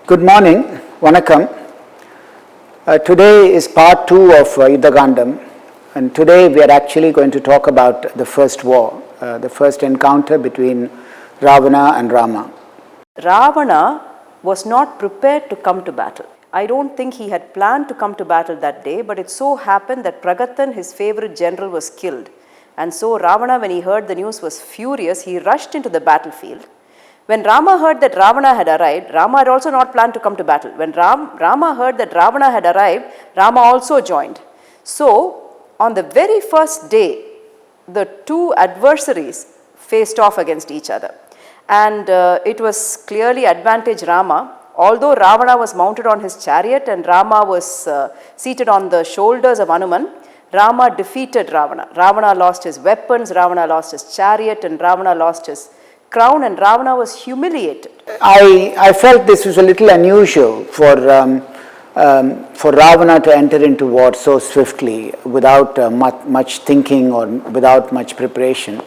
Good morning, Vanakkam. Today is part 2 of YUDHAKANDAM, and today we are actually going to talk about the first war, the first encounter between Ravana and Rama. Ravana was not prepared to come to battle. I don't think he had planned to come to battle that day, but it so happened that Pragathan, his favorite general, was killed. And so Ravana, when he heard the news, was furious. He rushed into the battlefield. When Rama heard that Ravana had arrived, Rama had also not planned to come to battle. When Rama heard that Ravana had arrived, Rama also joined. So, on the very first day, the two adversaries faced off against each other. And it was clearly advantage Rama. Although Ravana was mounted on his chariot and Rama was seated on the shoulders of Hanuman, Rama defeated Ravana. Ravana lost his weapons, Ravana lost his chariot, and Ravana lost his crown, and Ravana was humiliated. I felt this was a little unusual for Ravana to enter into war so swiftly without much thinking or without much preparation.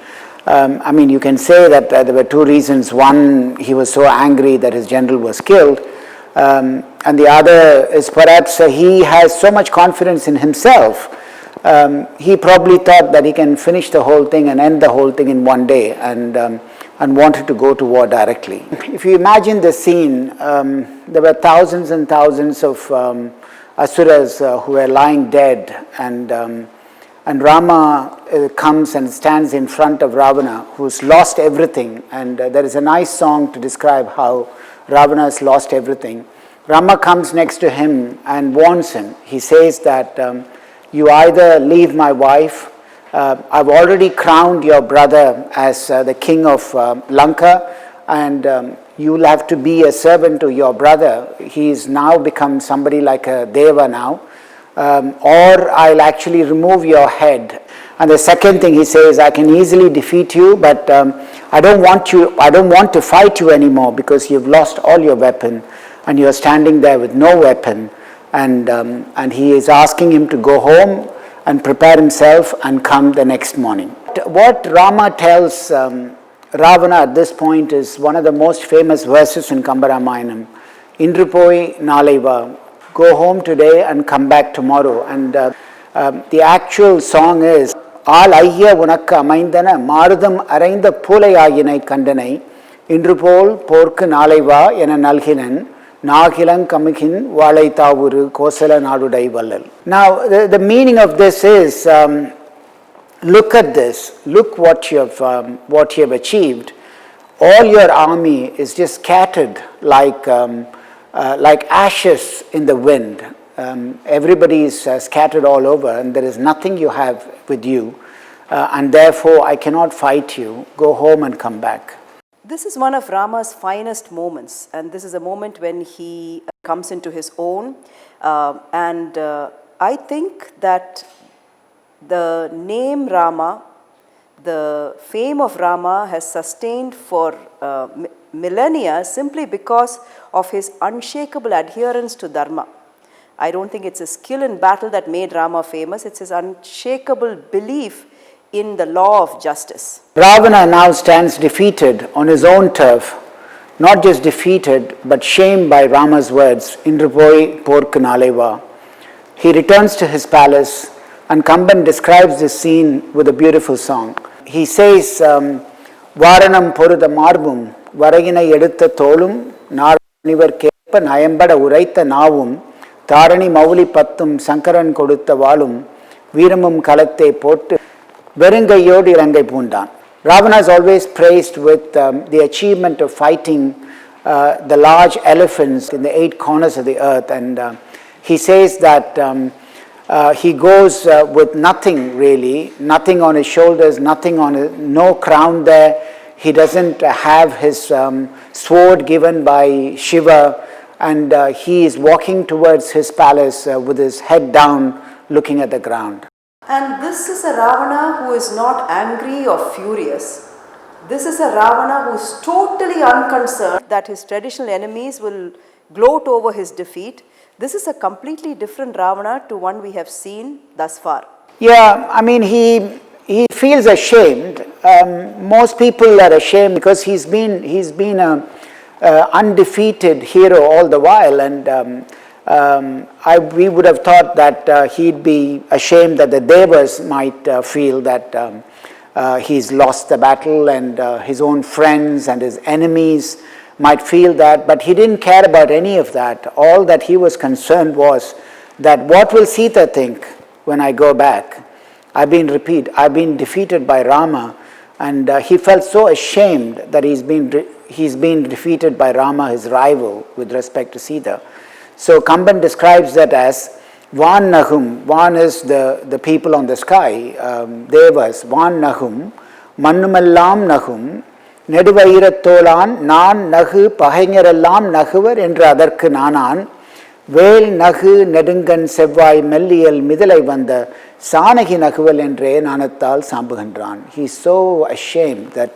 I mean, you can say that there were two reasons. One, he was so angry that his general was killed, and the other is perhaps he has so much confidence in himself. He probably thought that he can finish the whole thing and end the whole thing in one day, and wanted to go to war directly. If you imagine the scene, there were thousands and thousands of asuras who were lying dead, and Rama comes and stands in front of Ravana, who's lost everything. And there is a nice song to describe how Ravana has lost everything. Rama comes next to him and warns him. He says that you either leave my wife, I've already crowned your brother as the king of Lanka, and you'll have to be a servant to your brother. He's now become somebody like a deva now. Or I'll actually remove your head. And the second thing he says, I can easily defeat you, but I don't want to fight you anymore because you've lost all your weapon and you're standing there with no weapon. And he is asking him to go home and prepare himself and come the next morning. What Rama tells Ravana at this point is one of the most famous verses in KAMBARAMAYANAM. Indru poi nalai va. Go home today and come back tomorrow. And the actual song is Al Ayya Unakka Amaindana Marudam Arainda Pulayayinai Kandanai Indrupol Porku Nalaiva Ena Nalhinan Nagilan Kamikin Valai Tavuru Kosala Nadudai Vallal. Now the meaning of this is look at this, look what you have achieved. All your army is just scattered like ashes in the wind. Everybody is scattered all over, and there is nothing you have with you, and therefore I cannot fight you. Go home and come back. This is one of Rama's finest moments, and this is a moment when he comes into his own. And I think that the name Rama, the fame of Rama has sustained for millennia simply because of his unshakable adherence to Dharma. I don't think it's a skill in battle that made Rama famous, it's his unshakable belief in the law of justice. Ravana now stands defeated on his own turf, not just defeated but shamed by Rama's words, Indrupoi Porku Nalaiva. He returns to his palace, and Kamban describes this scene with a beautiful song. He says, Varanam Poruda Marbum, Varagina Edutha Tolum, Naranivar Kepa Nayambada Uraitha Navum, Tarani Mauli Pattum, Sankaran Kodutta Valum, Viramum Kalatte Pottu, Verangayodi Rangai Pundan. Ravana is always praised with the achievement of fighting the large elephants in the 8 corners of the earth, and he says that he goes with nothing really, nothing on his shoulders, no crown there. He doesn't have his sword given by Shiva, and he is walking towards his palace with his head down, looking at the ground. And this is a Ravana who is not angry or furious. This is a Ravana who is totally unconcerned that his traditional enemies will gloat over his defeat. This is a completely different Ravana to one we have seen thus far. Yeah, I mean, he feels ashamed. Most people are ashamed because he's been undefeated hero all the while, and we would have thought that he'd be ashamed that the Devas might feel that he's lost the battle, and his own friends and his enemies might feel that, but he didn't care about any of that. All that he was concerned was that what will Sita think when I go back? I've been defeated by Rama, and he felt so ashamed that he's been defeated by Rama, his rival, with respect to Sita. So Kamban describes that as Van Nahum. Van is the people on the sky, Devas. Van Nahum, Mannumellam Nahum, Neduvairattholan, Nan Nahu, Pahaingarellam Nahuvar என்று அதற்கு நானான் வேல் நகு நெடுங்கன் செவ்வாய் மெல்லியல் மிதலை வந்த சானகி நகுவல் என்றே நாணத்தால் சாம்புகின்றான். He is so ashamed that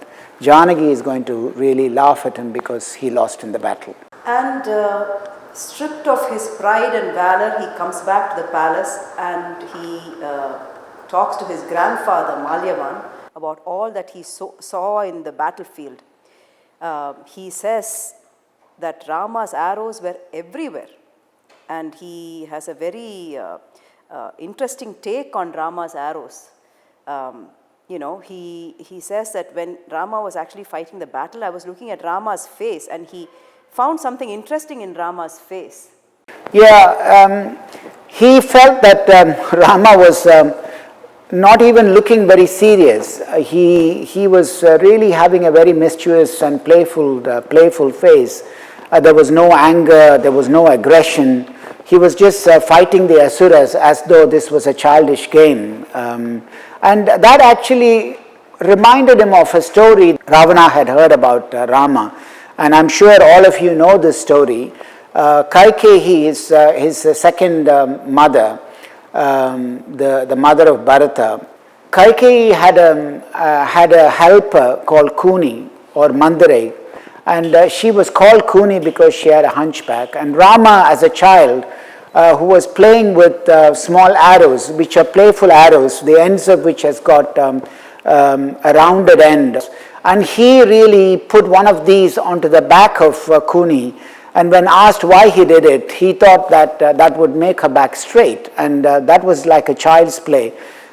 Janaki is going to really laugh at him because he lost in the battle. And stripped of his pride and valor, he comes back to the palace, and he talks to his grandfather Malyavan about all that he saw in the battlefield. He says that Rama's arrows were everywhere, and he has a very interesting take on Rama's arrows. He says that when Rama was actually fighting the battle, I was looking at Rama's face, and he found something interesting in Rama's face. Yeah, he felt that Rama was not even looking very serious. He was really having a very mischievous and playful face. There was no anger, there was no aggression. He was just fighting the Asuras as though this was a childish game. And that actually reminded him of a story Ravana had heard about Rama. And I'm sure all of you know this story. Kaikeyi is his second mother, the mother of Bharata. Kaikeyi had a helper called Kuni or Mandarai, and she was called Kuni because she had a hunchback. And Rama, as a child, who was playing with small arrows, which are playful arrows, the ends of which has got a rounded end. And he really put one of these onto the back of Kuni, and when asked why he did it, he thought that that would make her back straight, and that was like a child's play.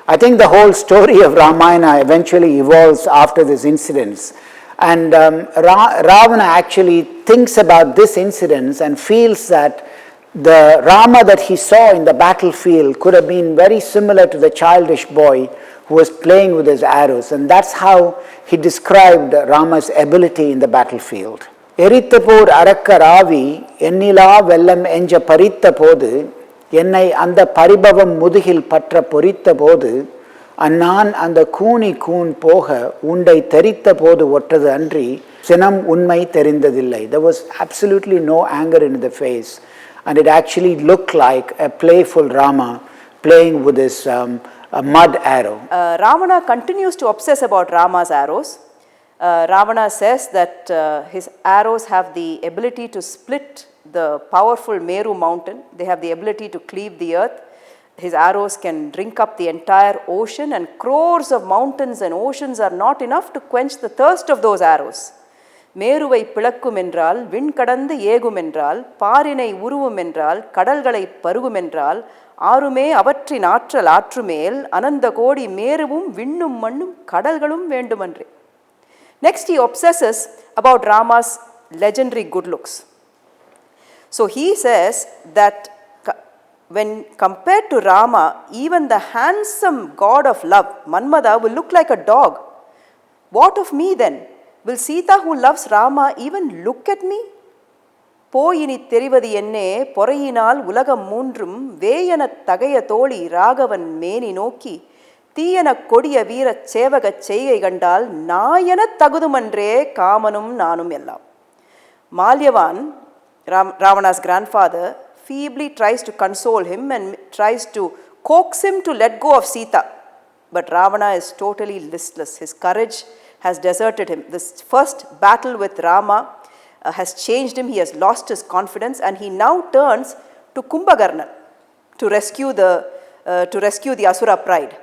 I think the whole story of Ramayana eventually evolves after this incident. And Ravana actually thinks about this incident and feels that the Rama that he saw in the battlefield could have been very similar to the childish boy who was playing with his arrows, and that's how he described Rama's ability in the battlefield. எரித்தபோர் அரக்க ராவி எண்ணிலா வெள்ளம் எஞ்ச பறித்த போது என்னை அந்த பரிபவம் முதுகில் பற்ற பொறித்த போது அந்நான் அந்த கூனி கூன் போக உண்டை தெரித்த போது ஒற்றது அன்றி சினம் உண்மை தெரிந்ததில்லை. There was absolutely no anger in the face, and it actually looked like a playful Rama playing with his a mud arrow. Ravana continues to obsess about Rama's arrows. Ravana says that his arrows have the ability to split the powerful Meru mountain. They have the ability to cleave the earth. His arrows can drink up the entire ocean, and crores of mountains and oceans are not enough to quench the thirst of those arrows. மேருவை பிளக்கும் என்றால் விண் கடந்து ஏகும் என்றால் பாரினை உருவும் என்றால் கடல்களை பருகும் என்றால் ஆறுமே அவற்றின் ஆற்றல் ஆற்றுமேல் அனந்த கோடி மேருவும் விண்ணும் மண்ணும் கடல்களும் வேண்டுமன்றே. Next, he obsesses about Rama's legendary good looks. So he says that when compared to Rama, even the handsome god of love, Manmada, will look like a dog. What of me then? Will Sita, who loves Rama, even look at me? போயினி தெரிவது என்னே பொறையினால் உலகம் மூன்றும் வேயன தகைய தோழி ராகவன் மேனி நோக்கி தீயன கொடிய வீர சேவகச் செய்கை கண்டால் நாயன தகுதுமன்றே காமனும் நானும் எல்லாம். Malyavan, Ravana's grandfather, feebly tries to console him and tries to coax him to let go of Sita. But Ravana is totally listless. His courage has deserted him. This first battle with Rama has changed him. He has lost his confidence, and he now turns to Kumbhakarnan to rescue the Asura pride.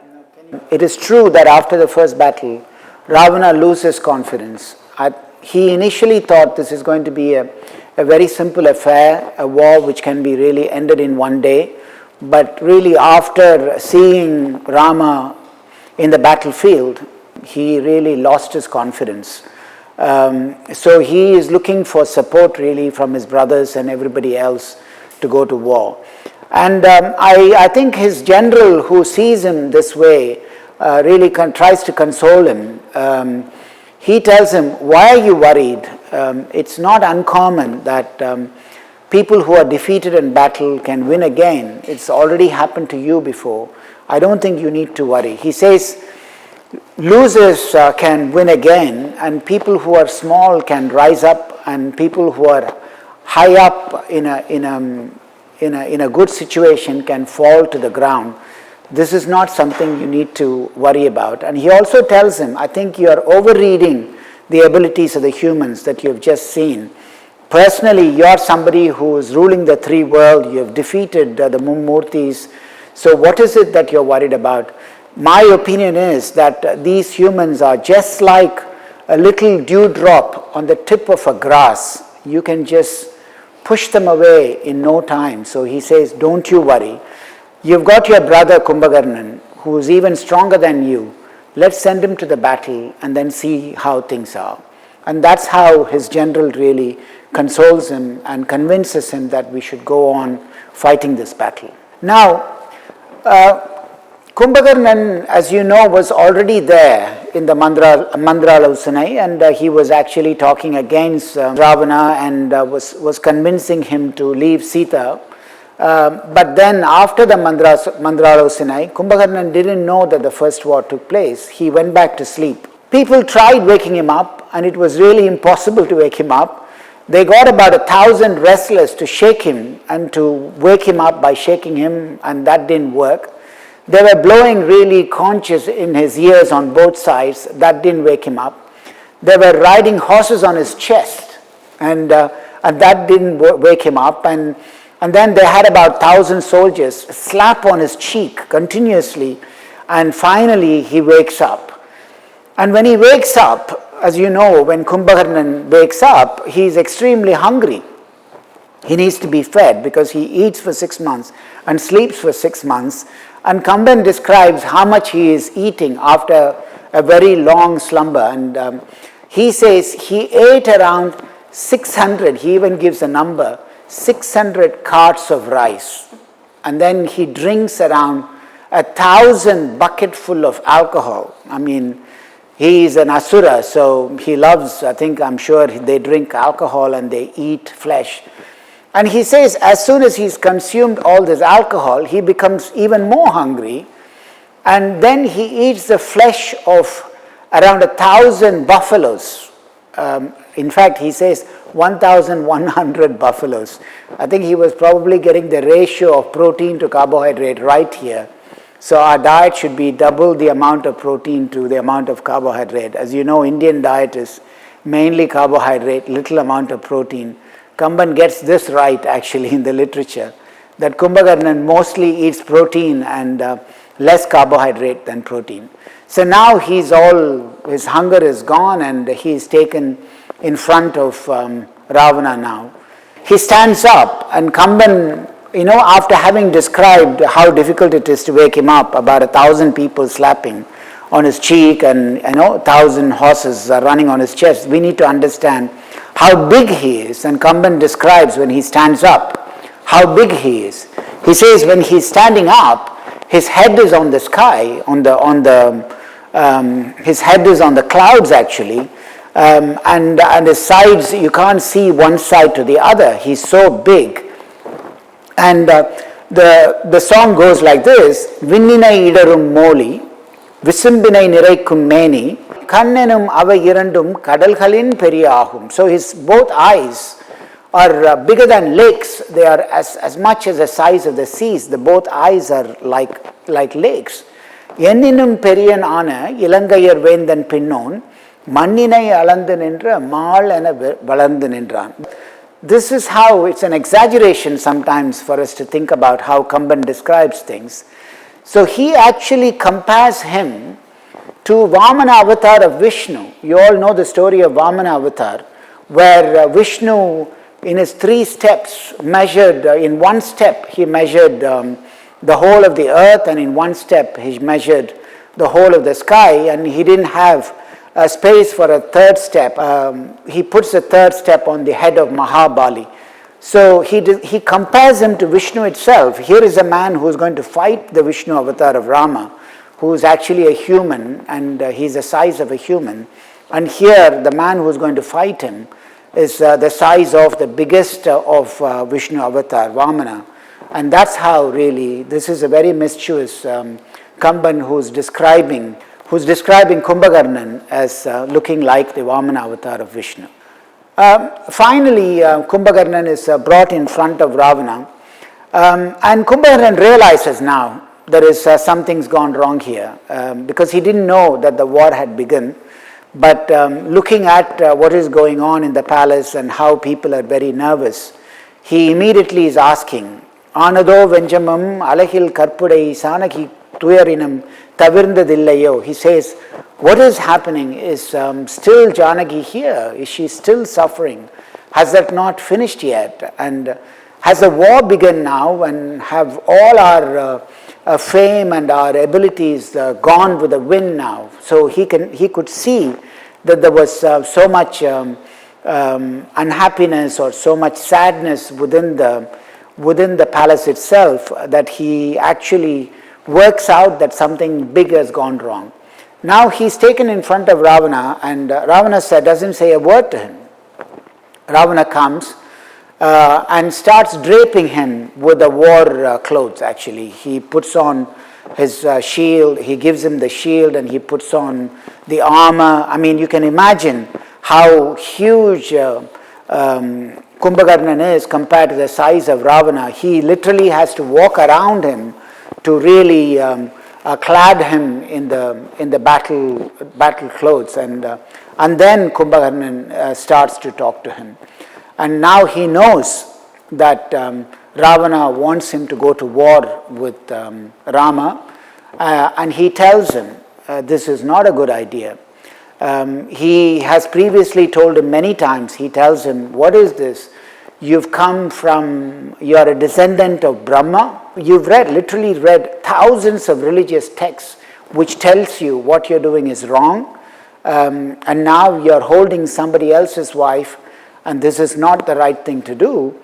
It is true that after the first battle, Ravana loses confidence. he initially thought this is going to be a very simple affair, a war which can be really ended in one day. But really, after seeing Rama in the battlefield, he really lost his confidence. So he is looking for support really from his brothers and everybody else to go to war. And I think his general, who sees him this way, really tries to console him. He tells him, why are you worried? It's not uncommon that people who are defeated in battle can win again. It's already happened to you before. I don't think you need to worry. He says, losers can win again, and people who are small can rise up, and people who are high up in a good situation can fall to the ground. This is not something you need to worry about. And he also tells him, I think you are overreading the abilities of the humans that you have just seen. Personally, you are somebody who is ruling the three worlds. You have defeated the Mummurtis. So what is it that you're worried about? My opinion is that these humans are just like a little dewdrop on the tip of a grass. You can just push them away in no time. So he says, don't you worry. You've got your brother Kumbhakarnan, who is even stronger than you. Let's send him to the battle and then see how things are. And that's how his general really consoles him and convinces him that we should go on fighting this battle. Now, Kumbhakarnan, as you know, was already there in the Mandralosanai, and he was actually talking against Ravana and was convincing him to leave Sita. But then after the Mandralosanai, Kumbhakarnan didn't know that the first war took place. He went back to sleep. People tried waking him up, and it was really impossible to wake him up. They got about 1,000 wrestlers to shake him and to wake him up by shaking him, and that didn't work. They were blowing really conches in his ears on both sides. That didn't wake him up. They were riding horses on his chest, and that didn't wake him up. And then they had about 1,000 soldiers slap on his cheek continuously, and finally he wakes up. And when he wakes up, as you know, when Kumbhakarnan wakes up, he is extremely hungry. He needs to be fed because he eats for 6 months and sleeps for 6 months. And Kamban describes how much he is eating after a very long slumber. And he says he ate around 600, he even gives a number, 600 carts of rice. And then he drinks around 1,000 bucketful of alcohol. I mean, he is an asura, so he loves, I'm sure they drink alcohol and they eat flesh. And he says as soon as he's consumed all this alcohol, he becomes even more hungry. And then he eats the flesh of around 1,000 buffaloes. In fact, he says 1,100 buffaloes. I think he was probably getting the ratio of protein to carbohydrate right here. So our diet should be double the amount of protein to the amount of carbohydrate. As you know, Indian diet is mainly carbohydrate, little amount of protein. Kamban gets this right actually in the literature, that Kumbhakarnan mostly eats protein and less carbohydrate than protein. So now his hunger is gone, and he is taken in front of Ravana now. He stands up, and Kamban, after having described how difficult it is to wake him up, about 1,000 people slapping on his cheek and 1,000 horses are running on his chest, we need to understand how big he is. And Kamban describes when he stands up how big he is. He says when he's standing up, his head is on the sky, his head is on the clouds actually, and his sides, you can't see one side to the other. He's so big. And the song goes like this: Vinninai idarum moli, Visumbinai niraikum meni, Kannenum ava irandum kadalkalin periyahum. So his both eyes are bigger than lakes. They are as much as the size of the seas. The both eyes are like lakes. Yenninum periyan ana ilangayar vendan pinnon, Manninai alandu nindra maal ena valandu nindran. This is how, it's an exaggeration sometimes for us to think about how Kamban describes things. So he actually compares him to Vamana avatar of Vishnu. You all know the story of Vamana avatar, where Vishnu in his 3 steps measured, in one step he measured the whole of the earth, and in one step he measured the whole of the sky, and he didn't have a space for a 3rd step. He puts the 3rd step on the head of Mahabali. So he compares him to Vishnu itself. Here is a man who is going to fight the Vishnu avatar of Rama, who is actually a human, and he's the size of a human. And here the man who is going to fight him is the size of the biggest of Vishnu avatar, Vamana. And that's how really, this is a very mischievous Kamban who's describing Kumbhakarnan as looking like the Vamana avatar of Vishnu. Finally, Kumbhakarnan is brought in front of Ravana, and Kumbhakarnan realizes now there is something's gone wrong here, because he didn't know that the war had begun. But looking at what is going on in the palace and how people are very nervous, he immediately is asking, Anado Venjamam Alahil Karpudai Sanaki Tuyarinam Tavirndadillayo. He says, what is happening? Is still Janaki here? Is she still suffering? Has that not finished yet? And has the war begun now, and have all our fame and our abilities gone with the wind now? So he could see that there was so much unhappiness or so much sadness within the palace itself, that he actually works out that something big has gone wrong. Now he's taken in front of Ravana, and Ravana doesn't say a word to him. Ravana comes and starts draping him with the war clothes. Actually, he puts on his shield, he gives him the shield, and he puts on the armor. I mean, you can imagine how huge Kumbhakarnan is compared to the size of Ravana. He literally has to walk around him to really clad him in the battle clothes, and then Kumbhakarnan starts to talk to him. And now he knows that Ravana wants him to go to war with Rama, and he tells him this is not a good idea. He has previously told him many times, he tells him, what is this? You've come from, you're a descendant of Brahma. You've literally read thousands of religious texts which tells you what you're doing is wrong, and now you're holding somebody else's wife, and this is not the right thing to do.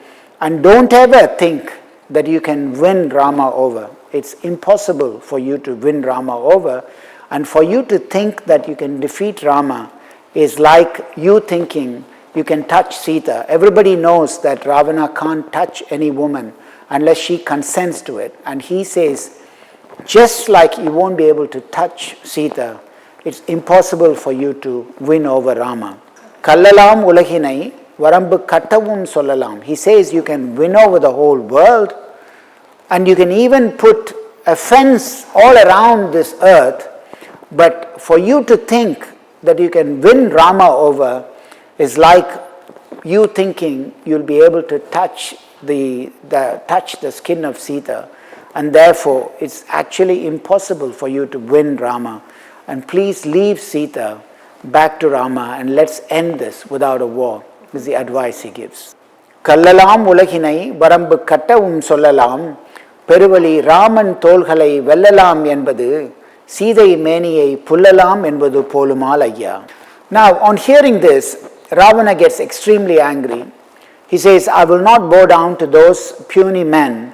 And don't ever think that you can win Rama over. It's impossible for you to win Rama over, and for you to think that you can defeat Rama is like you thinking you can touch Sita. Everybody knows that Ravana can't touch any woman unless she consents to it. And he says, just like you won't be able to touch Sita, it's impossible for you to win over Rama. Kallalam ulahinai varambu kattavum sollalam. He says you can win over the whole world, and you can even put a fence all around this earth, but for you to think that you can win Rama over is like you thinking you'll be able to touch the skin of Sita, and therefore it's actually impossible for you to win Rama. And please leave Sita back to Rama, and let's end this without a war, is the advice he gives. Kallalam ulahinai varambu kattavum sollalam peruvali Raman tolgalai vellalam என்பது சீதை மேனியை புல்லலாம் என்பது போலுமால் ஐயா. Now, on hearing this, Ravana gets extremely angry. He says, I will not bow down to those puny men,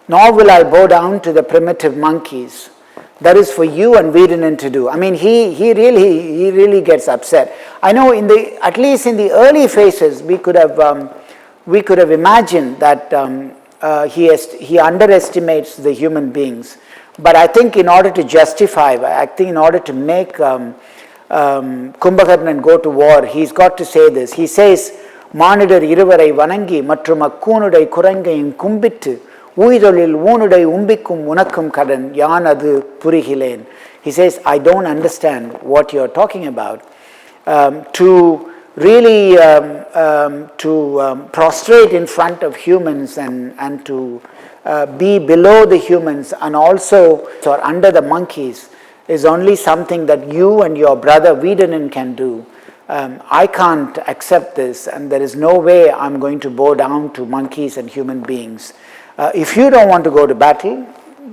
nor will I bow down to the primitive monkeys. That is for you and Veeranan to do. I mean, he really gets upset. I know at least in the early phases, we could have imagined that he underestimates the human beings. But I think in order to justify, in order to make Kumbhakarnan go to war, he's got to say this. He says, Manidar iruvarai vanangi மற்றும் அக்கூனுடை குரங்கையும் கும்பிட்டு ஊய்தொழில் ஊனுடை உம்பிக்கும் உனக்கும் கடன் யான் அது புரிகிலேன். He says, I don't understand what you're talking about. To really prostrate in front of humans and to be below the humans and also or under the monkeys is only something that you and your brother Vidanan can do. I can't accept this, and there is no way I'm going to bow down to monkeys and human beings. If you don't want to go to battle,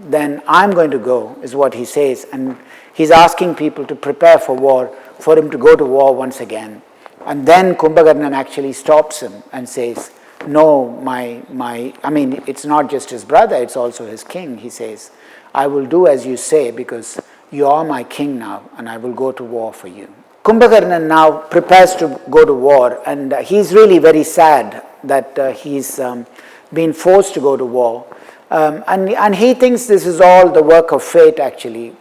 then I'm going to go, is what he says. And he's asking people to prepare for war, for him to go to war once again. And then Kumbhakarnan actually stops him and says, no, I mean, it's not just his brother, it's also his king. He says, I will do as you say because you are my king now, and I will go to war for you. Kumbhakarnan now prepares to go to war, and he's really very sad that he's been forced to go to war. And he thinks this is all the work of fate, actually.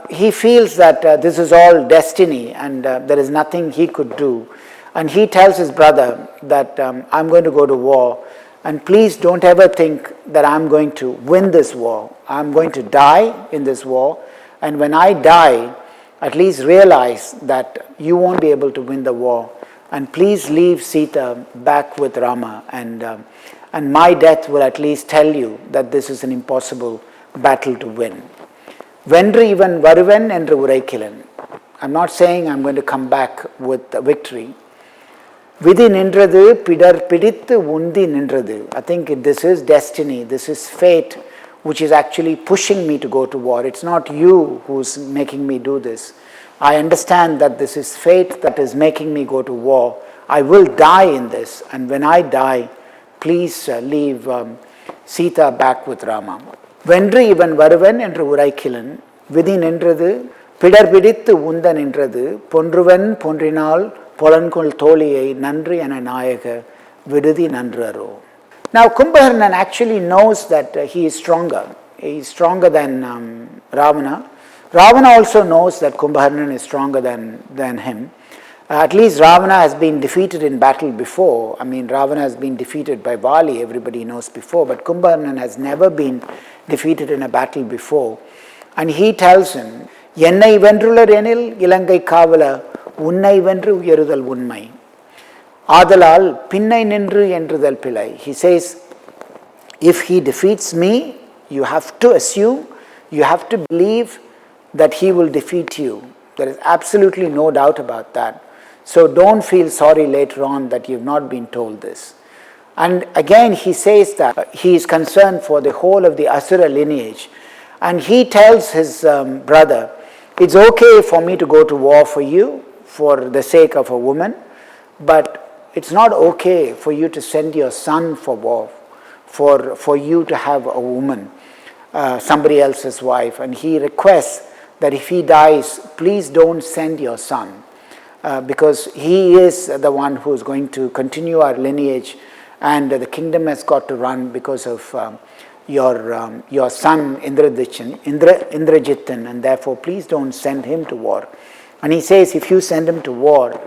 He feels that this is all destiny, and there is nothing he could do. And he tells his brother that I'm going to go to war, and please don't ever think that I'm going to win this war. I'm going to die in this war, and when I die, at least realize that you won't be able to win the war, and please leave Sita back with Rama, and my death will at least tell you that this is an impossible battle to win. Vendru ivan varuven endru uraikilan. I'm not saying I'm going to come back with a victory. Vidhi nindrathu pidar pidithu undi nindrathu. I think this is destiny, this is fate, which is actually pushing me to go to war. It's not you who's making me do this. I understand that this is fate that is making me go to war. I will die in this, and when I die, please leave Sita back with Rama. Vendru ivan varuven endru uraikilan, vidhi nindrathu pidar pidithu unda nindrathu, pondruven pondrinal polankul tholiyai nandri ena nayaga vidudi nandraro. Now Kumbhakarnan actually knows that he is stronger. He is stronger than Ravana. Ravana also knows that Kumbhakarnan is stronger than him. At least Ravana has been defeated in battle before. I mean, Ravana has been defeated by Vali, everybody knows before, but Kumbhakarnan has never been defeated in a battle before. And he tells him, Yennai vendrular enil ilangai kavala unnai vendru uyarudal unmai. Adalal pinnai nindru endrudal pilai. He says, if he defeats me, you have to assume, you have to believe that he will defeat you. There is absolutely no doubt about that. So don't feel sorry later on that you've not been told this. And again he says that he is concerned for the whole of the Asura lineage. And he tells his brother, it's okay for me to go to war for you for the sake of a woman, but it's not okay for you to send your son for war, for you to have a woman, somebody else's wife. And he requests that if he dies, please don't send your son, because he is the one who is going to continue our lineage, and the kingdom has got to run because of your son Indrajitan, and therefore please don't send him to war. And he says, if you send him to war,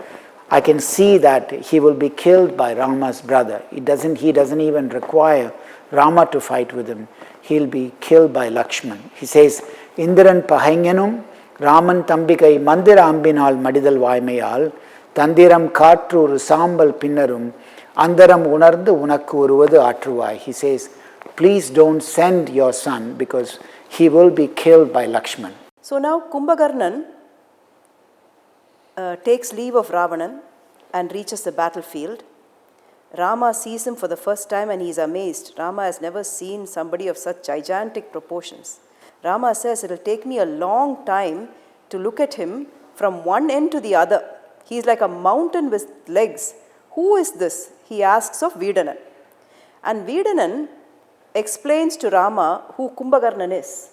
I can see that he will be killed by Rama's brother. He doesn't even require Rama to fight with him. He'll be killed by Lakshman. He says, Indiran pahainyanum Raman tambikai mandira ambinal madidal vaimayal tandiram katru rusambal pinnarum andaram unardu unakku uruvadu atruvai. He says, please don't send your son because he will be killed by Lakshman. So now Kumbhakarnan takes leave of Ravanan and reaches the battlefield. Rama sees him for the first time and he is amazed. Rama has never seen somebody of such gigantic proportions. Rama says, it will take me a long time to look at him from one end to the other. He is like a mountain with legs. Who is this? He asks of Vidanan. And Vidanan explains to Rama who Kumbhakarnan is.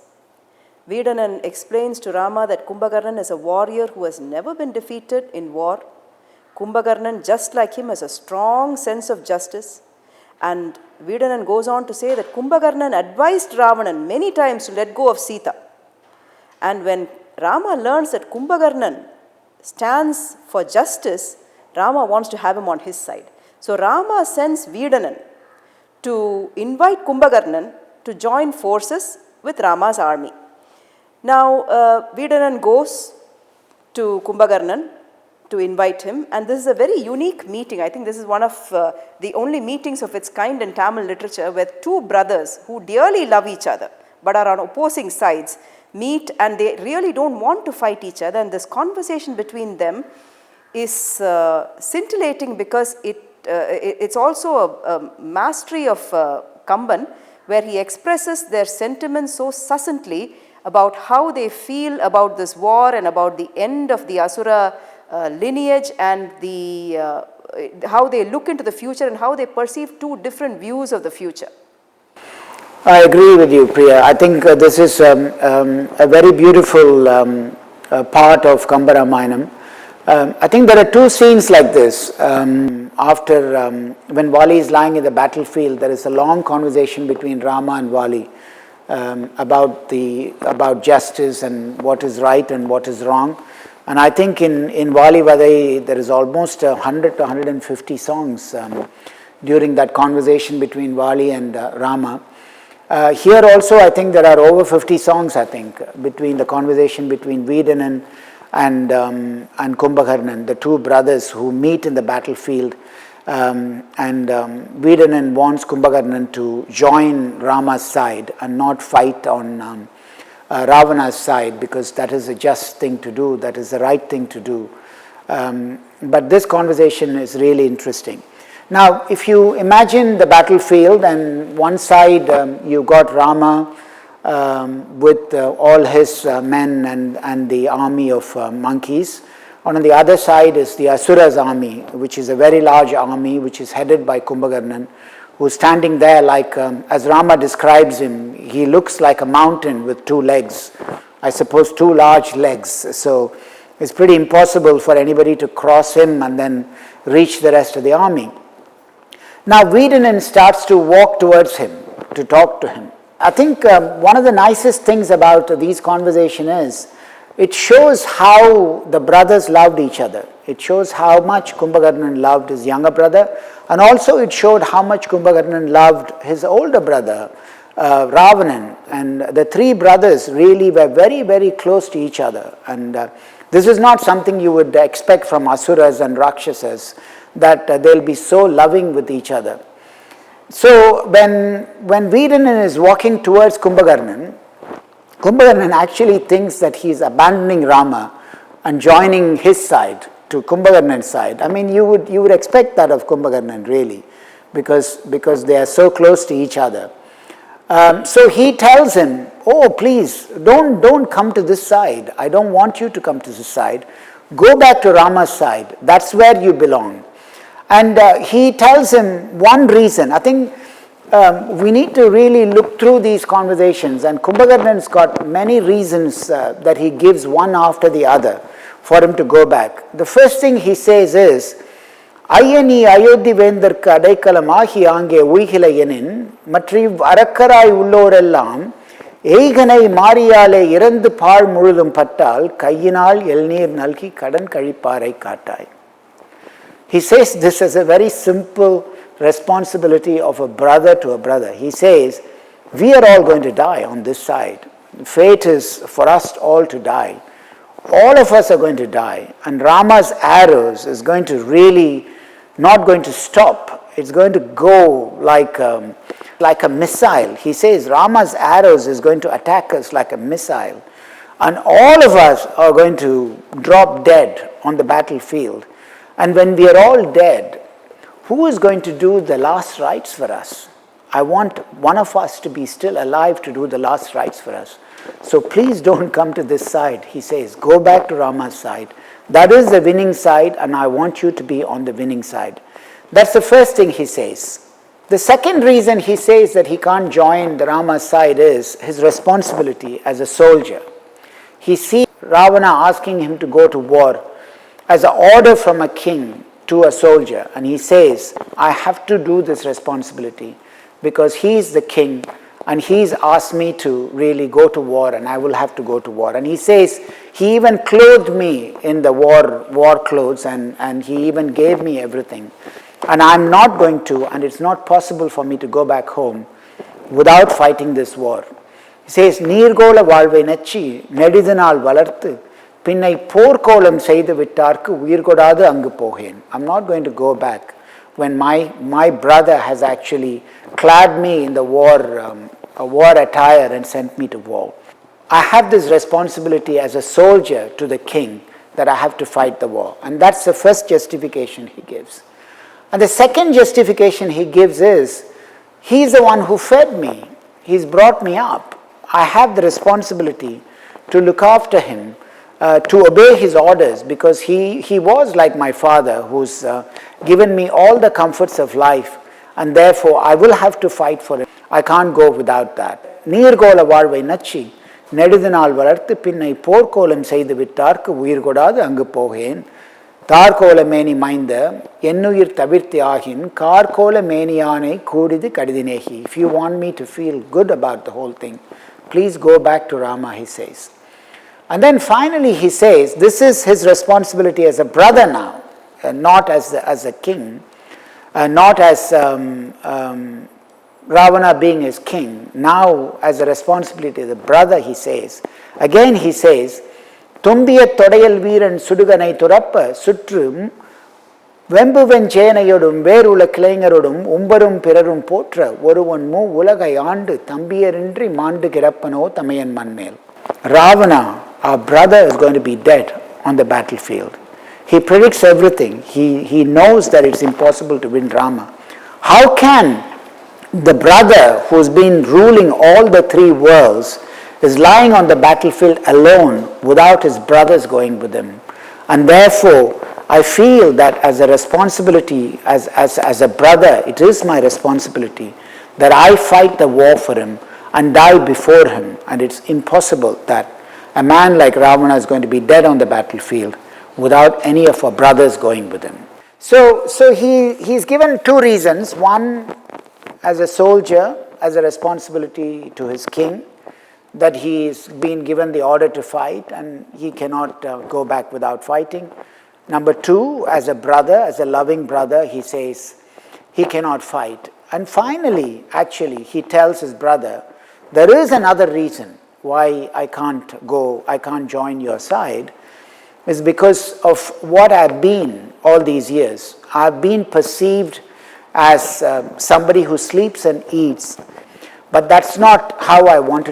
Vidanan explains to Rama that Kumbhakarnan is a warrior who has never been defeated in war. Kumbhakarnan, just like him, has a strong sense of justice. And Vidanan goes on to say that Kumbhakarnan advised Ravanan many times to let go of Sita. And when Rama learns that Kumbhakarnan stands for justice, Rama wants to have him on his side. So Rama sends Vidanan to invite Kumbhakarnan to join forces with Rama's army. Now, Vidanan goes to Kumbhakarnan to invite him, and this is a very unique meeting. I think this is one of the only meetings of its kind in Tamil literature where two brothers who dearly love each other but are on opposing sides meet and they really don't want to fight each other, and this conversation between them is scintillating because it's also a mastery of Kamban, where he expresses their sentiments so succinctly about how they feel about this war and about the end of the Asura lineage, and how they look into the future and how they perceive two different views of the future. I agree with you, Priya. I think this is a very beautiful part of KAMBARAMAYANam. I think there are two scenes like this. After when Vali is lying in the battlefield, there is a long conversation between Rama and Vali about justice and what is right and what is wrong. And I think in Vali Vadai there is almost 100 to 150 songs during that conversation between Vali and Rama. Here also I think there are over 50 songs, I think, between the conversation between Vedanan and Kumbhakarnan, the two brothers who meet in the battlefield, and Vedanan wants Kumbhakarnan to join Rama's side and not fight on Ravana's side, because that is a just thing to do, that is the right thing to do. But this conversation is really interesting. Now, if you imagine the battlefield, and one side you got Rama with all his men and the army of monkeys. On the other side is the Asura's army, which is a very large army, which is headed by Kumbhakarnan, who's standing there like, as Rama describes him, he looks like a mountain with two legs, I suppose two large legs. So it's pretty impossible for anybody to cross him and then reach the rest of the army. Now Vedanan starts to walk towards him, to talk to him. I think one of the nicest things about these conversations is, it shows how the brothers loved each other. It shows how much Kumbhakarnan loved his younger brother, and also it showed how much Kumbhakarnan loved his older brother, Ravanan. And the three brothers really were very, very close to each other. And this is not something you would expect from Asuras and Rakshasas, that they'll be so loving with each other. So when Vedanan is walking towards Kumbhakarnan, Kumbhakarnan actually thinks that he is abandoning Rama and joining his side to Kumbhakarnan's side. I mean, you would expect that of Kumbhakarnan, really, because they are so close to each other. So he tells him, "Oh, please don't come to this side. I don't want you to come to this side. Go back to Rama's side. That's where you belong." And he tells him one reason. I think we need to really look through these conversations, and Kumbhakarnan's got many reasons that he gives one after the other for him to go back. The first thing he says is, "Ayani Ayodhi Vendarku Adaikalamagi Ange Uihilayenin Matriv Arakkarai Ullorellam Eiganai Mariyale Irandu Paal Muzhudum Pattal Kayyinal Elneer Nalki Kadan Kazhipparai Kaatai." He says this as a very simple responsibility of a brother to a brother. He says, we are all going to die on this side. Fate is for us all to die. All of us are going to die. And Rama's arrows is going to really not going to stop. It's going to go like a missile. He says Rama's arrows is going to attack us like a missile. And all of us are going to drop dead on the battlefield. And when we are all dead, who is going to do the last rites for us? I want one of us to be still alive to do the last rites for us. So please don't come to this side. He says, go back to Rama's side. That is the winning side, and I want you to be on the winning side. That's the first thing he says. The second reason he says that he can't join the Rama's side is his responsibility as a soldier. He sees Ravana asking him to go to war as an order from a king to a soldier, and he says, I have to do this responsibility because he is the king and he's asked me to really go to war, and I will have to go to war. And he says, he even clothed me in the war clothes, and he even gave me everything. And I'm not going to, and it's not possible for me to go back home without fighting this war. He says, Neergola வாழ்வை நச்சி நெடிதனால் வளர்த்து பின்னை போர்க்கோலம் செய்து விட்டார்க்கு உயிர் கொடாது அங்கு போகேன். I'm not going to go back when my brother has actually clad me in the war attire and sent me to war. I have this responsibility as a soldier to the king that I have to fight the war. And that's the first justification he gives. And the second justification he gives is, he's the one who fed me. He's brought me up. I have the responsibility to look after him, to obey his orders, because he was like my father, who's given me all the comforts of life, and therefore I will have to fight for him. I can't go without that. நீர்கோல வாழ்வை நச்சி நெடுதினால் வளர்த்து பின்னை போர்க்கோலம் செய்து விட்டார்க்கு உயிர் கொடாது அங்கு போகேன் தார்கோல மேனி மைந்த என்னுயிர் தவிர்த்தி ஆகின் கார்கோல மேனியானை கூடிது கடிதினேகி. If you want me to feel good about the whole thing, please go back to Rama, he says. And then finally he says, this is his responsibility as a brother now, not as a king, not as Ravana being his king. Now as a responsibility as a brother, he says. Again he says, தும்பிய தொடையல் வீரன் சுடுகனை துறப்ப சுற்றும் வெம்புவென் சேனையோடும் வேறுள்ள கிளைஞரோடும் உம்பரும் பிறரும் போற்ற ஒருவன் உலகை ஆண்டு தம்பியரின்றி மாண்டு கிடப்பனோ தமையன் மண்மேல். Ravana, our brother, is going to be dead on the battlefield. He predicts everything. He knows that it's impossible to win Rama. How can the brother who's been ruling all the three worlds is lying on the battlefield alone without his brothers going with him? And therefore, I feel that as a responsibility, as a brother, it is my responsibility that I fight the war for him and die before him. And it's impossible that a man like Ravana is going to be dead on the battlefield without any of our brothers going with him. So he's given two reasons. One, as a soldier, as a responsibility to his king, that he's been given the order to fight and he cannot go back without fighting. Number two, as a brother, as a loving brother, he says he cannot fight. And finally, actually, he tells his brother, there is another reason why I can't go, I can't join your side, is because of what I've been all these years. I've been perceived as somebody who sleeps and eats. But that's not how I want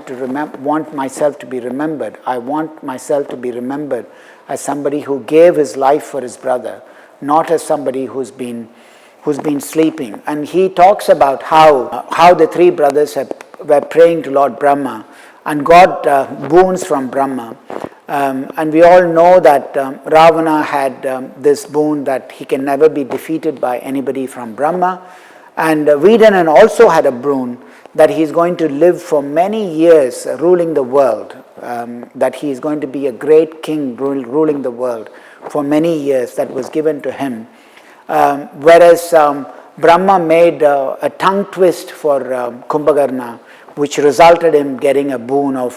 myself to be remembered. I want myself to be remembered as somebody who gave his life for his brother, not as somebody who's been sleeping. And he talks about how the three brothers were praying to Lord Brahma and got boons from Brahma. And we all know that Ravana had this boon that he can never be defeated by anybody from Brahma. And Vedanan also had a boon that he is going to live for many years ruling the world, that he is going to be a great king ruling the world for many years. That was given to him. Whereas Brahma made a tongue twist for Kumbhakarna, which resulted in getting a boon of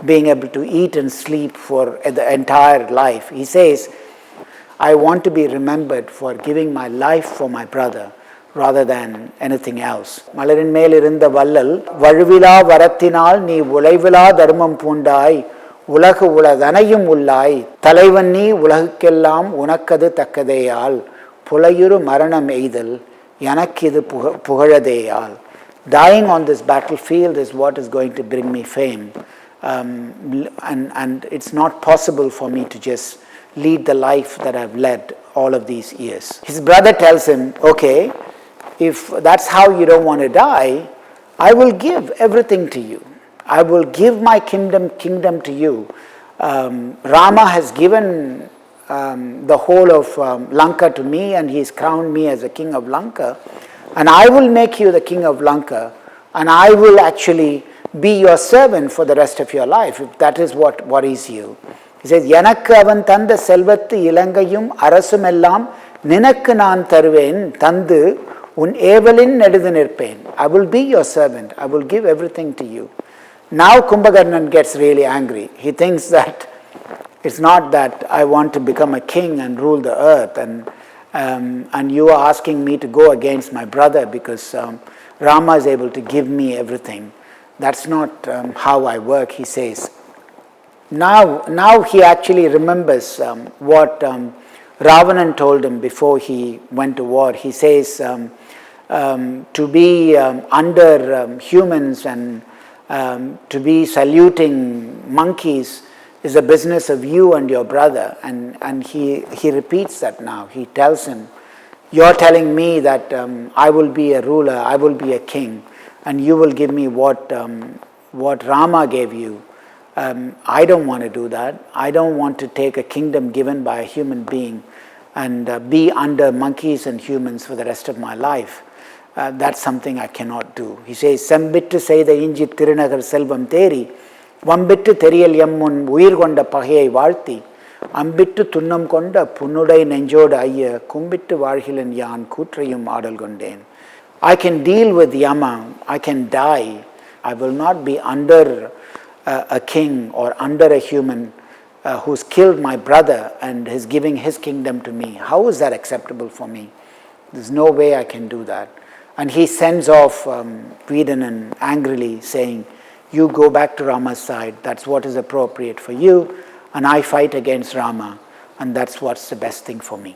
being able to eat and sleep for the entire life. He says, I want to be remembered for giving my life for my brother rather than anything else. மலரின் மேல் இருந்த வள்ளல் வழுவிலா வரத்தினால் நீ உழைவிலா தர்மம் பூண்டாய் உலகு உலதனையும் உள்ளாய் தலைவன் நீ உலகுக்கெல்லாம் உனக்கது தக்கதேயால் புலையுறு மரணம் எய்தல் எனக்கிது புகழதேயால். Dying on this battlefield is what is going to bring me fame. And it's not possible for me to just lead the life that I've led all of these years. His brother tells him, okay, if that's how you don't want to die, I will give everything to you. I will give my kingdom to you. Rama has given the whole of Lanka to me, and he's crowned me as a king of Lanka. And I will make you the king of Lanka, and I will actually be your servant for the rest of your life, if that is what worries you. He says, Yanakku avan thanda selvattu ilangayum arasumellam ninakku naan tharuven thandu un evalin nedudu nirpen. I will be your servant. I will give everything to you. Now Kumbhakarnan gets really angry. He thinks that it's not that I want to become a king and rule the earth, and you are asking me to go against my brother because Rama is able to give me everything. That's not how I work, he says. Now he actually remembers what Ravanan told him before he went to war. He says to be under humans and To be saluting monkeys is a business of you and your brother. And he repeats that now. He tells him, you're telling me that I will be a ruler, I will be a king, and you will give me what Rama gave you. I don't want to do that. I don't want to take a kingdom given by a human being and be under monkeys and humans for the rest of my life. That's something I cannot do. He says, Sembittu Seida Inji Tirunagar Selvam Teri, Vambittu Theriyal Yammun Uir Konda Pagayai Vaalthi, Ambittu Thunnam Konda Punnudai Nenjoda Ayya, Kumbittu Varhilan Yan Kutrayum Adal Gonden. I can deal with Yama, I can die. I will not be under a king or under a human who's killed my brother and is giving his kingdom to me. How is that acceptable for me? There's no way I can do that. And he sends off Vedanan angrily saying, you go back to Rama's side, that's what is appropriate for you, and I fight against Rama, and that's what's the best thing for me.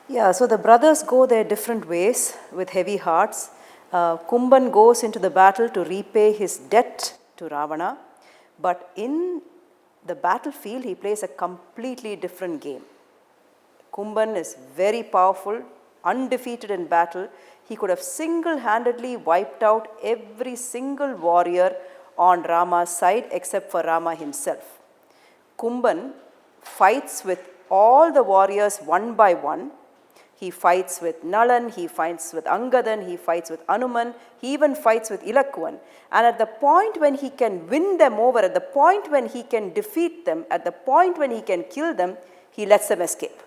Yeah, so the brothers go their different ways with heavy hearts. Kumban goes into the battle to repay his debt to Ravana, but in the battlefield he plays a completely different game. Kumban is very powerful, undefeated in battle. He could have single-handedly wiped out every single warrior on Rama's side except for Rama himself. Kumban fights with all the warriors one by one. He fights with Nalan, he fights with Angadan, he fights with Anuman, he even fights with Ilakkuvan. And at the point when he can win them over, at the point when he can defeat them, at the point when he can kill them, he lets them escape.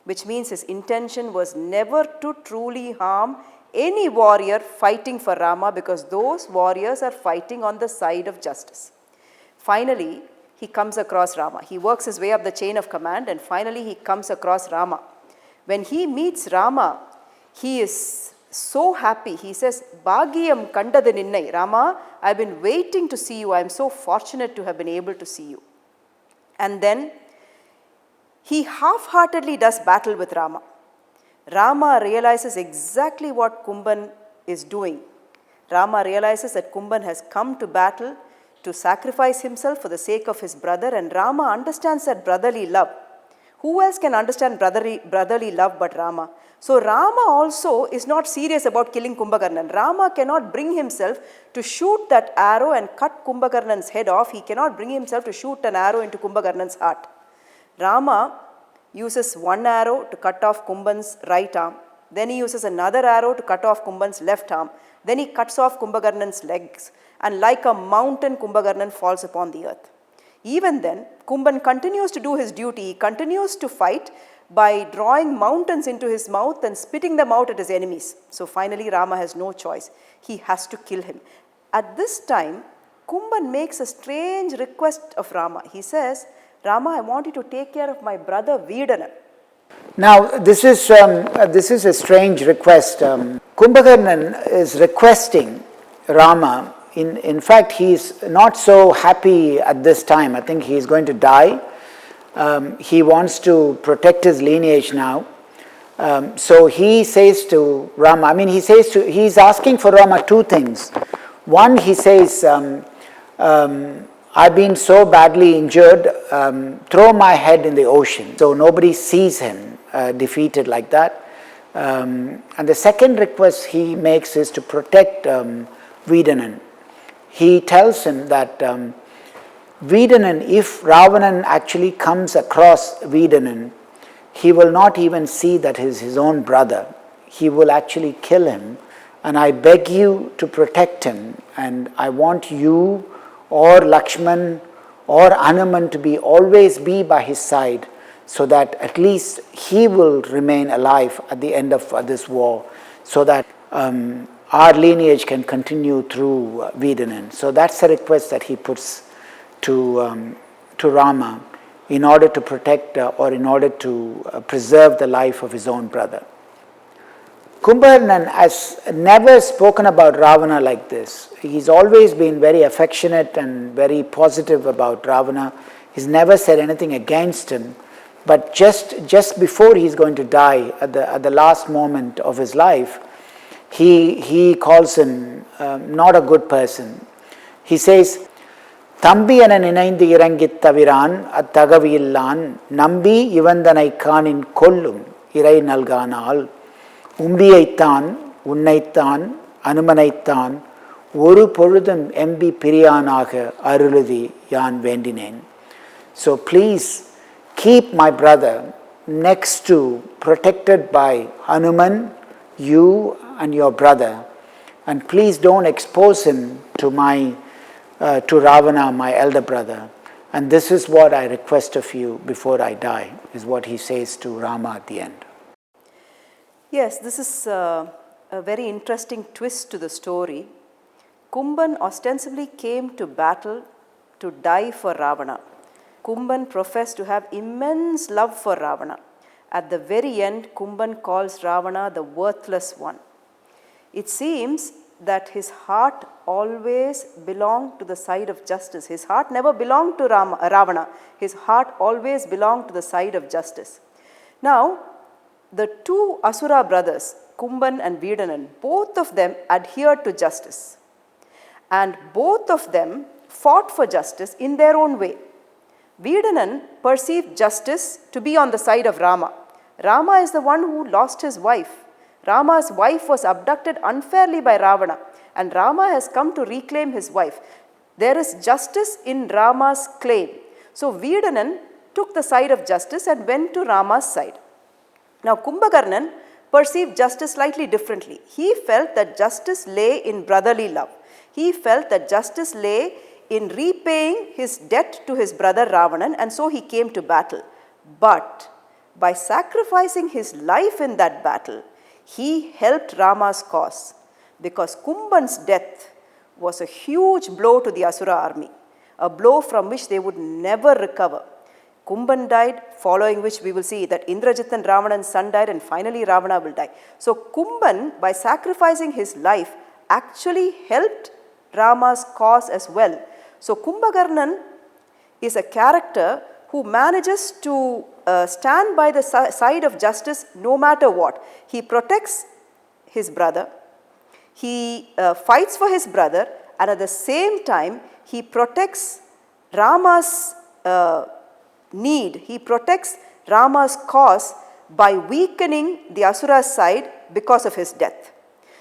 Which means his intention was never to truly harm any warrior fighting for Rama, because those warriors are fighting on the side of justice. Finally, he comes across Rama. He works his way up the chain of command and finally he comes across Rama. When he meets Rama, he is so happy. He says, Bhagiyam kandadu ninnai. Rama, I've been waiting to see you. I'm so fortunate to have been able to see you. And then he half-heartedly does battle with Rama. Rama realizes exactly what Kumban is doing. Rama realizes that Kumban has come to battle to sacrifice himself for the sake of his brother, and Rama understands that brotherly love. Who else can understand brotherly love but Rama? So Rama also is not serious about killing Kumbhakarnan. Rama cannot bring himself to shoot that arrow and cut Kumbhakarnan's head off. He cannot bring himself to shoot an arrow into Kumbhakarnan's heart. Rama uses one arrow to cut off Kumban's right arm. Then he uses another arrow to cut off Kumban's left arm. Then he cuts off Kumbhakarnan's legs. And like a mountain, Kumbhakarnan falls upon the earth. Even then, Kumban continues to do his duty. He continues to fight by drawing mountains into his mouth and spitting them out at his enemies. So finally, Rama has no choice. He has to kill him. At this time, Kumban makes a strange request of Rama. He says, Rama, I want you to take care of my brother Vedana. Now, this is a strange request. Kumbhakarnan is requesting Rama. In fact, he's not so happy at this time. I think he's going to die. He wants to protect his lineage now. So he says to Rama, he's asking for Rama two things. One, he says, I've been so badly injured, throw my head in the ocean. So nobody sees him defeated like that. And the second request he makes is to protect Vedanan. He tells him that Vedanan, if Ravanan actually comes across Vedanan, he will not even see that he's his own brother. He will actually kill him. And I beg you to protect him. And I want you or Lakshman or Hanuman to always be by his side, so that at least he will remain alive at the end of this war, so that our lineage can continue through Vedanan. So that's a request that he puts to Rama in order to protect or in order to preserve the life of his own brother. Kumbhakarnan has never spoken about Ravana like this. He's always been very affectionate and very positive about Ravana. He's never said anything against him. But just before he's going to die, at the last moment of his life, he calls him not a good person. He says, தம்பி என நினைந்து இறங்கித் தவிரான் அத்தகவியில்லான் நம்பி இவந்தனை காணின் கொல்லும் இறை நல்கானால் உம்பியைத்தான் உன்னைத்தான் அனுமனைத்தான் ஒரு பொழுதும் எம்பி பிரியானாக அருளுதி யான் வேண்டினேன். So please keep my brother next to, protected by Hanuman, you and your brother, and please don't expose him to Ravana, my elder brother. And this is what I request of you before I die, is what he says to Rama at the end. Yes, this is a very interesting twist to the story. Kumban ostensibly came to battle to die for Ravana. Kumban professed to have immense love for Ravana. At the very end, Kumban calls Ravana the worthless one. It seems that his heart always belonged to the side of justice. His heart never belonged to Ravana. His heart always belonged to the side of justice. Now, the two Asura brothers, Kumban and Vedanan, both of them adhered to justice. And both of them fought for justice in their own way. Vedanan perceived justice to be on the side of Rama. Rama is the one who lost his wife. Rama's wife was abducted unfairly by Ravana, and Rama has come to reclaim his wife. There is justice in Rama's claim. So Vedanan took the side of justice and went to Rama's side. Now Kumbhakarnan perceived justice slightly differently. He felt that justice lay in brotherly love. He felt that justice lay in repaying his debt to his brother Ravanan, and so he came to battle. But by sacrificing his life in that battle, he helped Rama's cause, because Kumban's death was a huge blow to the Asura army, a blow from which they would never recover. Kumban died, following which we will see that Indrajit and Ravanan's son died, and finally Ravana will die. So Kumban, by sacrificing his life, actually helped Rama's cause as well. So Kumbhakarnan is a character who manages to stand by the side of justice no matter what. He protects his brother, he fights for his brother, and at the same time he protects Rama's need, he protects Rama's cause by weakening the Asura's side because of his death.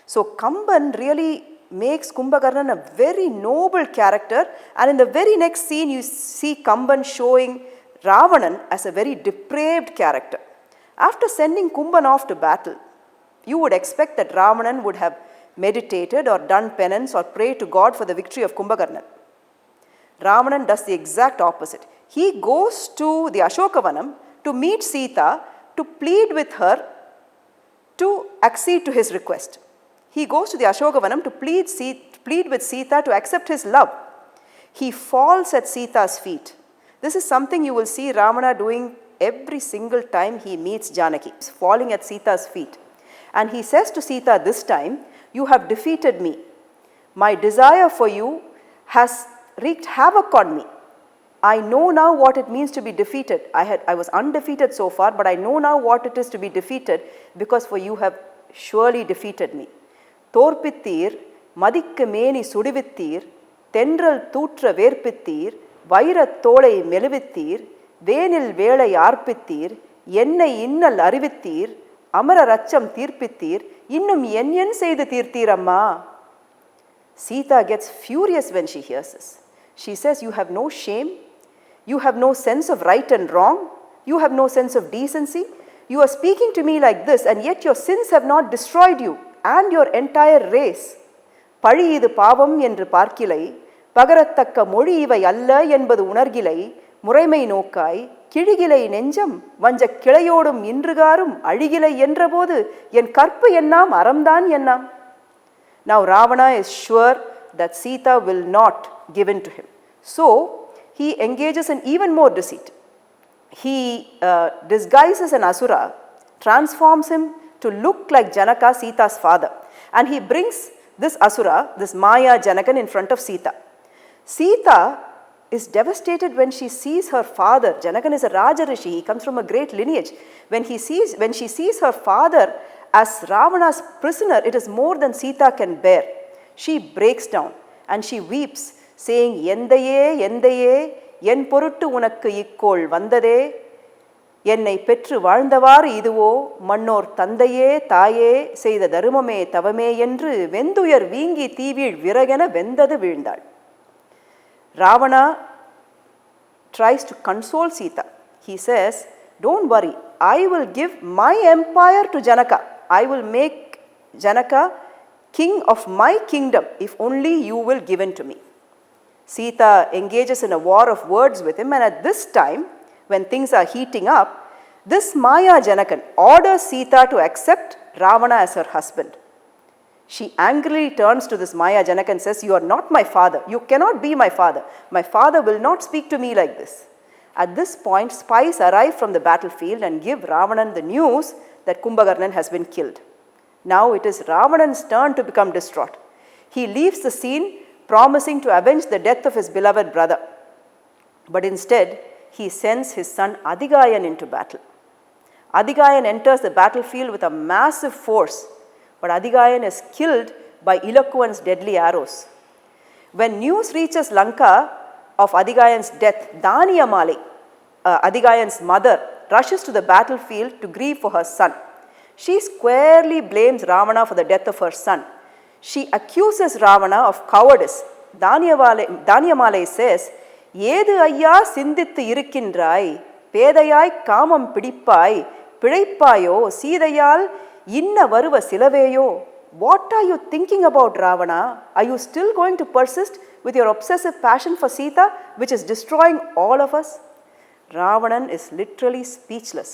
So Kamban really makes Kumbhakarnan a very noble character, and in the very next scene you see Kamban showing Ravanan as a very depraved character. After sending Kumban off to battle, you would expect that Ravanan would have meditated or done penance or prayed to God for the victory of Kumbhakarnan. Ravanan does the exact opposite. He goes to the Ashokavanam to meet Sita, to plead with her to accede to his request. He goes to the Ashokavanam to plead with Sita to accept his love. He falls at Sita's feet. This is something you will see Ravana doing every single time he meets Janaki. He's falling at Sita's feet. And he says to Sita this time, "You have defeated me. My desire for you has wreaked havoc on me. I know now what it means to be defeated. I was undefeated so far, but I know now what it is to be defeated, because for you have surely defeated me. தோற்பித்தீர் மதிக்கு மேனி சுடுவித்தீர் தென்றல் தூற்ற வேர்ப்பித்தீர் வைரத் தோளை மெலுவித்தீர் வேனில் வேளை ஆர்ப்பித்தீர் என்னை இன்னல் அறிவித்தீர் அமரர் அச்சம் தீர்ப்பித்தீர் இன்னும் என் செய்து தீர்த்தீர் அம்மா." Sita gets furious when she hears this. She says, "You have no shame, you have no sense of right and wrong, you have no sense of decency. You are speaking to me like this, and yet your sins have not destroyed you and your entire race. பழி இது பாவம் என்று பார்க்கிலை, பகரத்தக்க மொழி இவை அல்ல என்பது உணர்கிலை, முறைமை நோக்காய் கிழிகிலை நெஞ்சம் வஞ்ச கிளையோடும் இன்றுகாரும் அழிகிலை என்றபோது என் கற்பு என்னாம் அறம்தான் என்னாம்." Now Ravana is sure that Sita will not give in to him. So he engages in even more deceit. He disguises an Asura, transforms him to look like Janaka, Sita's father. And he brings this Asura, this Maya Janakan, in front of Sita. Sita is devastated when she sees her father. Janakan is a Raja Rishi, he comes from a great lineage. When she sees her father as Ravana's prisoner, it is more than Sita can bear. She breaks down and she weeps, saying, Endaye, Endaye, என் பொருட்டு உனக்கு இக்கோள் வந்ததே, என்னை பெற்று வாழ்ந்தவாறு இதுவோ, மன்னோர் தந்தையே தாயே செய்த தருமமே தவமே என்று வெந்துயர் வீங்கி தீவீழ் விறகென வெந்தது வீழ்ந்தாள். Ravana tries to console Sita. He says, don't worry, I will give my empire to Janaka. I will make Janaka king of my kingdom if only you will give in to me. Sita engages in a war of words with him, and at this time, when things are heating up, this Maya Janakan orders Sita to accept Ravana as her husband. She angrily turns to this Maya Janakan and says, you are not my father. You cannot be my father. My father will not speak to me like this. At this point, spies arrive from the battlefield and give Ravanan the news that Kumbhakarnan has been killed. Now it is Ravanan's turn to become distraught. He leaves the scene promising to avenge the death of his beloved brother. But instead, he sends his son Adigayan into battle. Adigayan enters the battlefield with a massive force, but Adigayan is killed by Ilakuvan's deadly arrows. When news reaches Lanka of Adigayan's death, Daniyamale, Adigayan's mother, rushes to the battlefield to grieve for her son. She squarely blames Ravana for the death of her son. She accuses Ravana of cowardice. Daniyamale says, ஏது ஐயா சிந்தித்து இருக்கின்றாய், பேதையாய் காமம் பிடிப்பாய், பிழைப்பாயோ சீதையால் இன்ன வருவ சிலவேயோ. What are you thinking about, Ravana? Are you still going to persist with your obsessive passion for Sita, which is destroying all of us? Ravanan is literally speechless.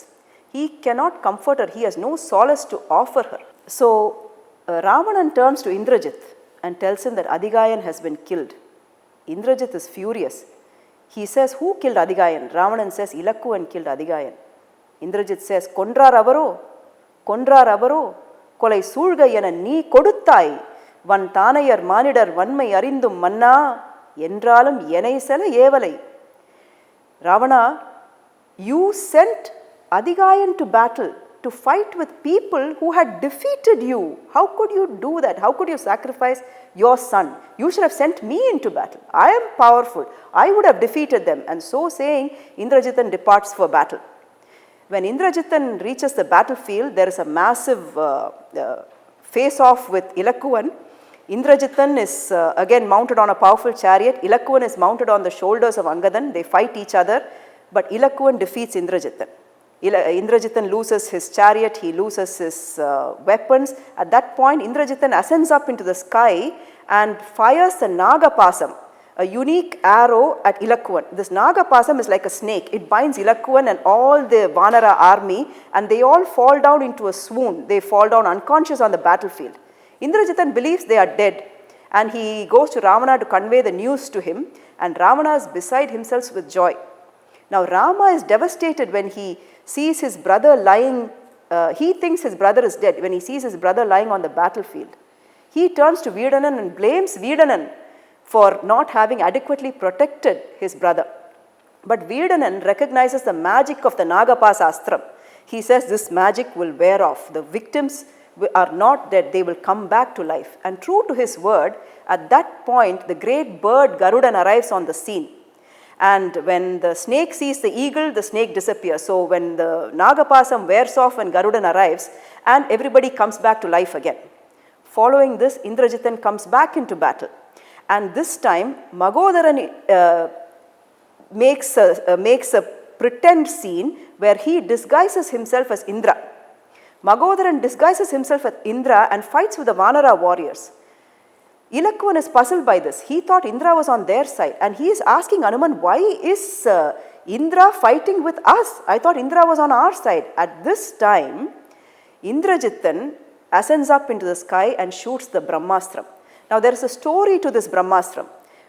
He cannot comfort her. He has no solace to offer her. So, Ravanan turns to Indrajit and tells him that Adigayan has been killed. Indrajit is furious. He says, who killed Adigayan? Ravanan says, Ilakuvan killed Adigayan. Indrajit says, Kondrar avaro? Kondrar avaro? கொலை சூழ்க என நீ கொடுத்தாய், வன் தானையர் மானிடர் வன்மை அறிந்தும் மன்னா, என்றாலும் எனை செல ஏவலை. Ravana, you sent Adigayan to battle to fight with people who had defeated you. How could you do that? How could you sacrifice your son? You should have sent me into battle. I am powerful. I would have defeated them. And so saying, Indrajitan departs for battle. When Indrajitan reaches the battlefield, there is a massive face-off with Ilakuvan. Indrajitan is again mounted on a powerful chariot. Ilakuvan is mounted on the shoulders of Angadan. They fight each other, but Ilakuvan defeats Indrajitan. Indrajitan loses his chariot, he loses his weapons. At that point, Indrajitan ascends up into the sky and fires the Nagapasam, a unique arrow at Ilakuvan. This Nagapasam is like a snake. It binds Ilakuvan and all the Vanara army, and they all fall down into a swoon. They fall down unconscious on the battlefield. Indrajitan believes they are dead, and he goes to Ravana to convey the news to him, and Ravana is beside himself with joy. Now Rama is devastated when he sees his brother lying, he thinks his brother is dead when he sees his brother lying on the battlefield. He turns to Vedanan and blames Vedanan for not having adequately protected his brother. But Vedanan recognizes the magic of the Nagapasa Astram. He says this magic will wear off. The victims are not dead, they will come back to life. And true to his word, at that point the great bird Garudan arrives on the scene. And when the snake sees the eagle, the snake disappears. So when the Nagapasam wears off when Garudan arrives, and everybody comes back to life again. Following this, Indrajitan comes back into battle. And this time, Magodharan makes a pretend scene where he disguises himself as Indra. Magodharan disguises himself as Indra and fights with the Vanara warriors. Ilakuvan is puzzled by this. He thought Indra was on their side, and he is asking Hanuman, why is Indra fighting with us? I thought Indra was on our side. At this time, Indrajitan ascends up into the sky and shoots the Brahmastram. Now there is a story to this Brahmastram.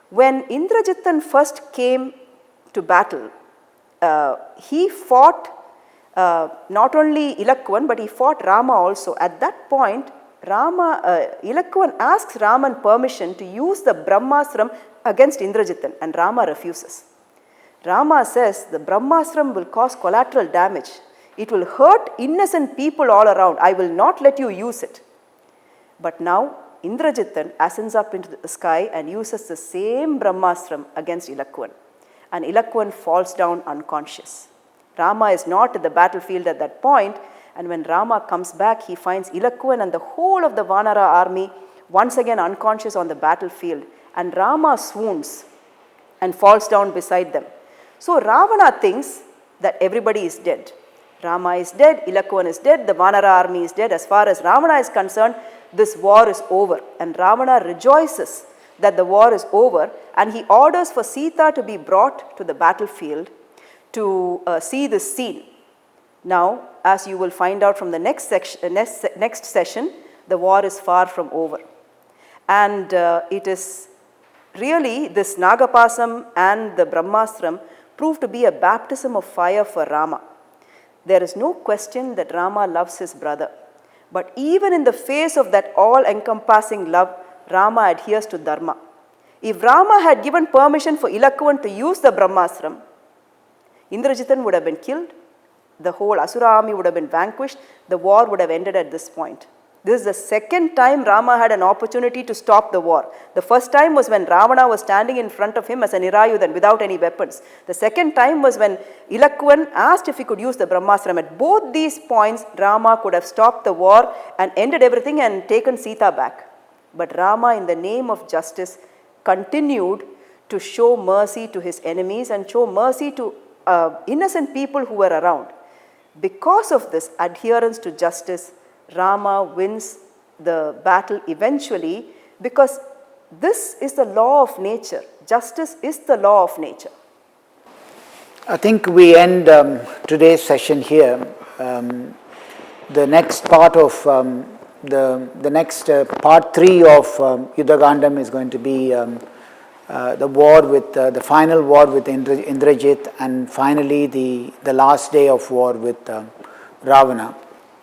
When Indrajitan first came to battle, he fought not only Ilakuvan, but he fought Rama also. At that point, Ilakuvan asks Raman permission to use the Brahmastram against Indrajitan, and Rama refuses. Rama says the Brahmastram will cause collateral damage. It will hurt innocent people all around. I will not let you use it. But now Indrajithan ascends up into the sky and uses the same Brahmastram against Ilakkuvan. And Ilakkuvan falls down unconscious. Rama is not at the battlefield at that point, and when Rama comes back, he finds Ilakkuvan and the whole of the Vanara army once again unconscious on the battlefield, and Rama swoons and falls down beside them. So Ravana thinks that everybody is dead. Rama is dead, Ilakkuvan is dead, the Vanara army is dead. As far as Ravana is concerned, this war is over. And Ravana rejoices that the war is over, and he orders for Sita to be brought to the battlefield to see this scene. Now, as you will find out from the next session, the war is far from over. And it is really this Nagapasam and the Brahmastram proved to be a baptism of fire for Rama. There is no question that Rama loves his brother. But even in the face of that all-encompassing love, Rama adheres to Dharma. If Rama had given permission for Ilakkuvan to use the Brahmastram, Indrajithan would have been killed, the whole Asura army would have been vanquished, the war would have ended at this point. This is the second time Rama had an opportunity to stop the war. The first time was when Ravana was standing in front of him as an Nirayudhan without any weapons. The second time was when Ilakkuvan asked if he could use the Brahmastram. At both these points, Rama could have stopped the war and ended everything and taken Sita back. But Rama, in the name of justice, continued to show mercy to his enemies and show mercy to innocent people who were around. Because of this adherence to justice, Rama wins the battle eventually, because this is the law of nature. Justice is the law of nature. I think we end today's session here. The next part of the next part 3 of Yuddhakandam is going to be the war with the final war with Indrajit, and finally the last day of war with Ravana.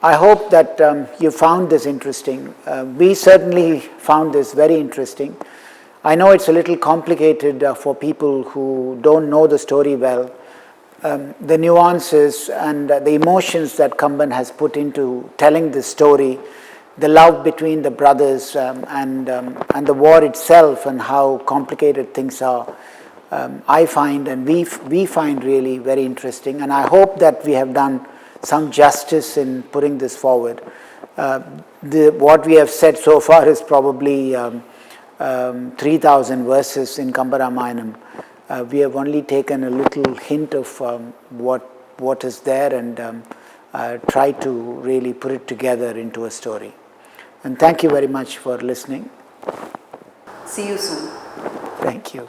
I hope that you found this interesting. We certainly found this very interesting. I know it's a little complicated for people who don't know the story well. The nuances and the emotions that Kamban has put into telling this story, the love between the brothers and the war itself and how complicated things are, I find and we find really very interesting. And I hope that we have done some justice in putting this forward. What we have said so far is probably 3,000 verses in KAMBARAMAYANAM. We have only taken a little hint of what is there and tried to really put it together into a story. And thank you very much for listening. See you soon. Thank you.